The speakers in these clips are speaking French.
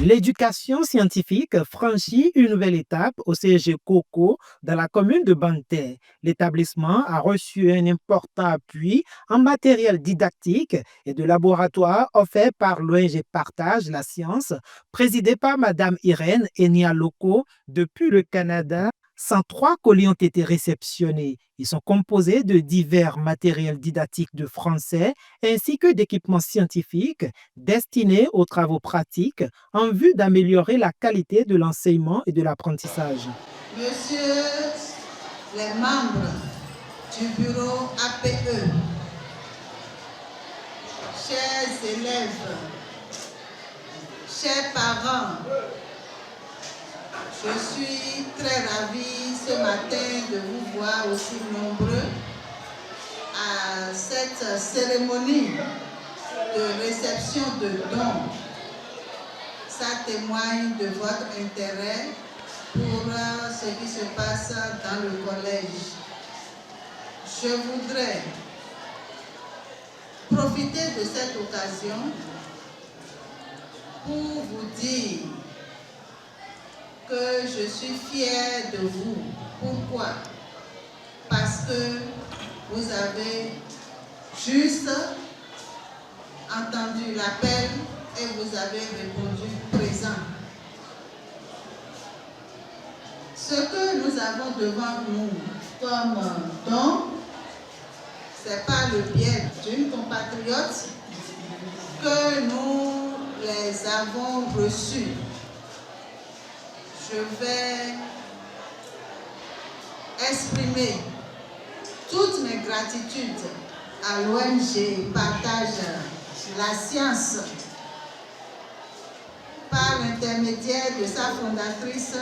L'éducation scientifique franchit une nouvelle étape au CEG Coco dans la commune de Banter. L'établissement a reçu un important appui en matériel didactique et de laboratoire offert par l'ONG Partage la science, présidée par Madame Irène Enia Loco depuis le Canada. 103 colis ont été réceptionnés. Ils sont composés de divers matériels didactiques de français ainsi que d'équipements scientifiques destinés aux travaux pratiques en vue d'améliorer la qualité de l'enseignement et de l'apprentissage. Monsieur les membres du bureau APE, chers élèves, chers parents, je suis très ravie ce matin de vous voir aussi nombreux à cette cérémonie de réception de dons. Ça témoigne de votre intérêt pour ce qui se passe dans le collège. Je voudrais profiter de cette occasion pour vous dire que je suis fière de vous. Pourquoi? Parce que vous avez juste entendu l'appel et vous avez répondu présent. Ce que nous avons devant nous comme don, c'est par le biais d'une compatriote que nous les avons reçus. Je vais exprimer toutes mes gratitudes à l'ONG Partage la science par l'intermédiaire de sa fondatrice,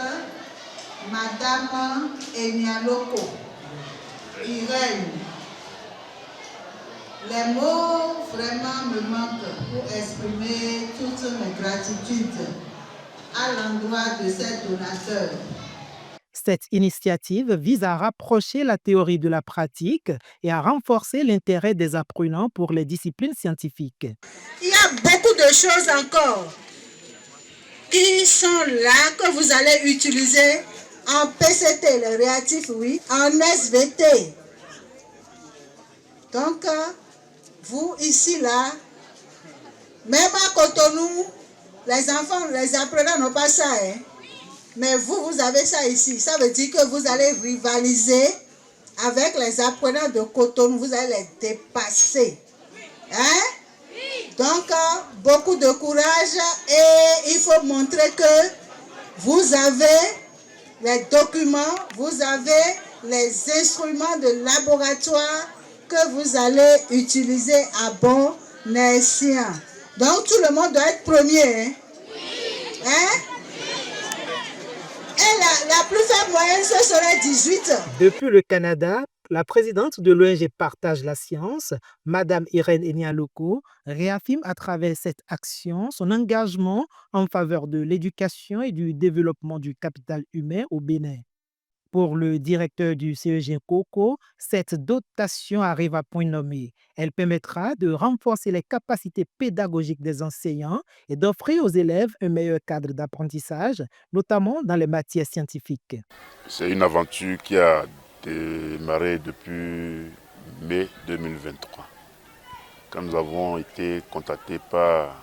Madame Enia Loco, Irène. Les mots vraiment me manquent pour exprimer toutes mes gratitudes à l'endroit de ces donateurs. Cette initiative vise à rapprocher la théorie de la pratique et à renforcer l'intérêt des apprenants pour les disciplines scientifiques. Il y a beaucoup de choses encore qui sont là que vous allez utiliser en PCT, le réactif, oui, en SVT. Donc, vous ici, là, même à Cotonou, les enfants, les apprenants n'ont pas ça, hein. Mais vous avez ça ici. Ça veut dire que vous allez rivaliser avec les apprenants de Cotonou. Vous allez les dépasser. Hein? Donc, beaucoup de courage et il faut montrer que vous avez les documents, vous avez les instruments de laboratoire que vous allez utiliser à bon escient. Donc, tout le monde doit être premier. Hein? Hein? Et la plus faible moyenne, ce serait 18. Depuis le Canada, la présidente de l'ONG Partage la science, Madame Irène Enialoko, réaffirme à travers cette action son engagement en faveur de l'éducation et du développement du capital humain au Bénin. Pour le directeur du CEG Coco, cette dotation arrive à point nommé. Elle permettra de renforcer les capacités pédagogiques des enseignants et d'offrir aux élèves un meilleur cadre d'apprentissage, notamment dans les matières scientifiques. C'est une aventure qui a démarré depuis mai 2023, quand nous avons été contactés par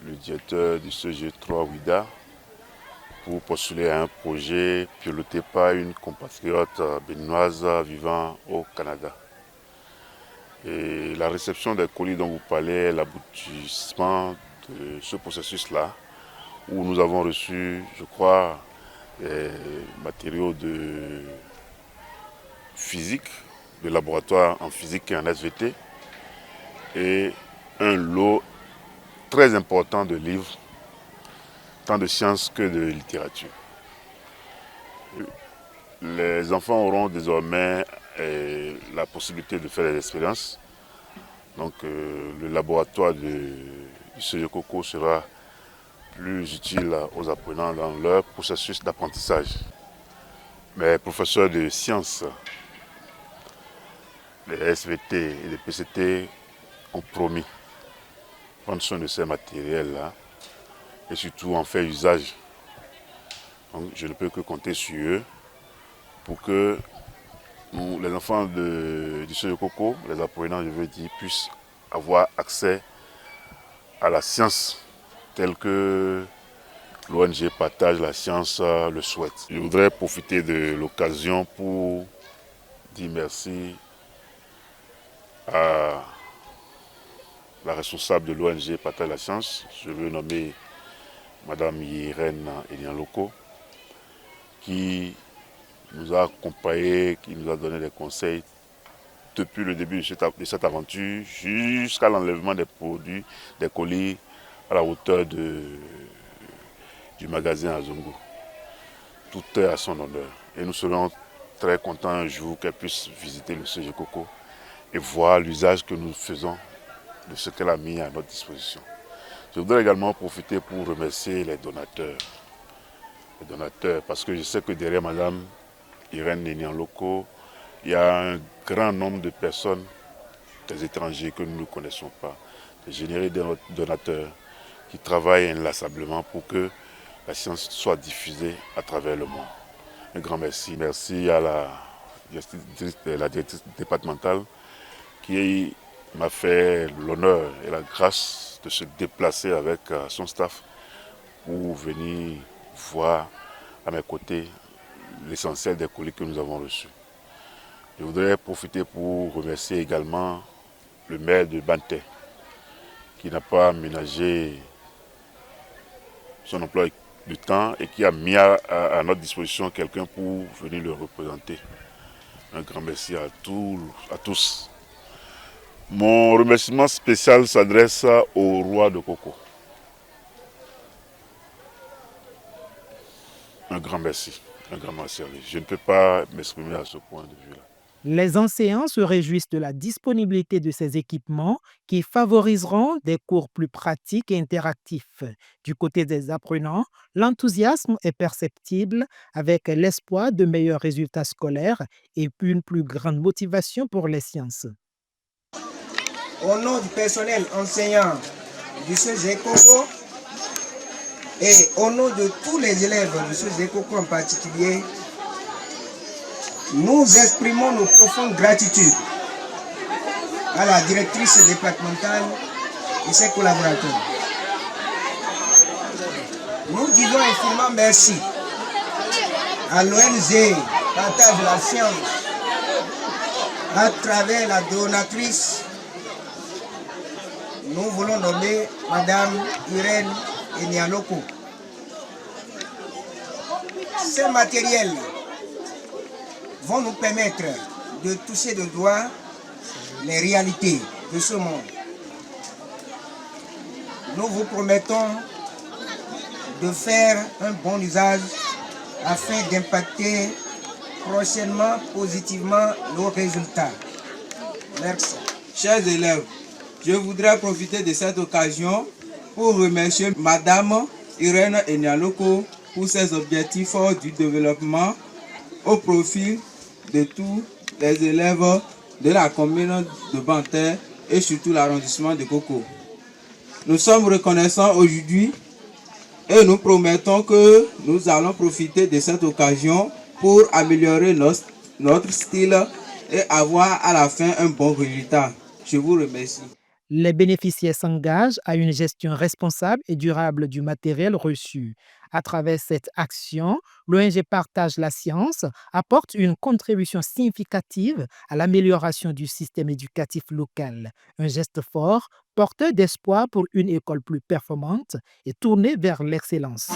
le directeur du CEG3 WIDA pour postuler à un projet piloté par une compatriote béninoise vivant au Canada. Et la réception des colis dont vous parlez est l'aboutissement de ce processus-là, où nous avons reçu, je crois, des matériaux de physique, de laboratoire en physique et en SVT, et un lot très important de livres, tant de sciences que de littérature. Les enfants auront désormais la possibilité de faire des expériences. Donc le laboratoire du CEG Coco sera plus utile aux apprenants dans leur processus d'apprentissage. Mes professeurs de sciences, les SVT et les PCT ont promis prendre soin de ces matériels-là et surtout en faire usage. Donc, je ne peux que compter sur eux pour que nous, les enfants du CEGE Coco, les apprenants, je veux dire, puissent avoir accès à la science telle que l'ONG Partage la Science le souhaite. Je voudrais profiter de l'occasion pour dire merci à la responsable de l'ONG Partage la Science. Je veux nommer Madame Irène Enian-Loko, qui nous a accompagnés, qui nous a donné des conseils depuis le début de cette aventure jusqu'à l'enlèvement des produits, des colis à la hauteur du magasin à Zongo. Tout est à son honneur. Et nous serons très contents un jour qu'elle puisse visiter le CEGE Coco et voir l'usage que nous faisons de ce qu'elle a mis à notre disposition. Je voudrais également profiter pour remercier les donateurs. Les donateurs, parce que je sais que derrière Madame Irène Enian-Loko, il y a un grand nombre de personnes, des étrangers que nous ne connaissons pas, des généreux donateurs qui travaillent inlassablement pour que la science soit diffusée à travers le monde. Un grand merci. Merci à la directrice départementale qui m'a fait l'honneur et la grâce de se déplacer avec son staff pour venir voir à mes côtés l'essentiel des colis que nous avons reçus. Je voudrais profiter pour remercier également le maire de Banté qui n'a pas ménagé son emploi du temps et qui a mis à notre disposition quelqu'un pour venir le représenter. Un grand merci à tous. Mon remerciement spécial s'adresse au roi de Coco. Un grand merci à lui. Je ne peux pas m'exprimer à ce point de vue-là. Les enseignants se réjouissent de la disponibilité de ces équipements qui favoriseront des cours plus pratiques et interactifs. Du côté des apprenants, l'enthousiasme est perceptible avec l'espoir de meilleurs résultats scolaires et une plus grande motivation pour les sciences. Au nom du personnel enseignant du CEGE Coco et au nom de tous les élèves du CEGE Coco en particulier, nous exprimons nos profondes gratitudes à la directrice départementale et ses collaborateurs. Nous disons infiniment merci à l'ONG Partage la Science à travers la donatrice. Nous voulons nommer Madame Irène Enian-Loko. Ces matériels vont nous permettre de toucher de doigt les réalités de ce monde. Nous vous promettons de faire un bon usage afin d'impacter prochainement positivement nos résultats. Merci. Chers élèves, je voudrais profiter de cette occasion pour remercier Madame Irène Enian-Loko pour ses objectifs du développement au profit de tous les élèves de la commune de Banté et surtout l'arrondissement de Coco. Nous sommes reconnaissants aujourd'hui et nous promettons que nous allons profiter de cette occasion pour améliorer notre style et avoir à la fin un bon résultat. Je vous remercie. Les bénéficiaires s'engagent à une gestion responsable et durable du matériel reçu. À travers cette action, l'ONG Partage la Science apporte une contribution significative à l'amélioration du système éducatif local. Un geste fort, porteur d'espoir pour une école plus performante et tournée vers l'excellence.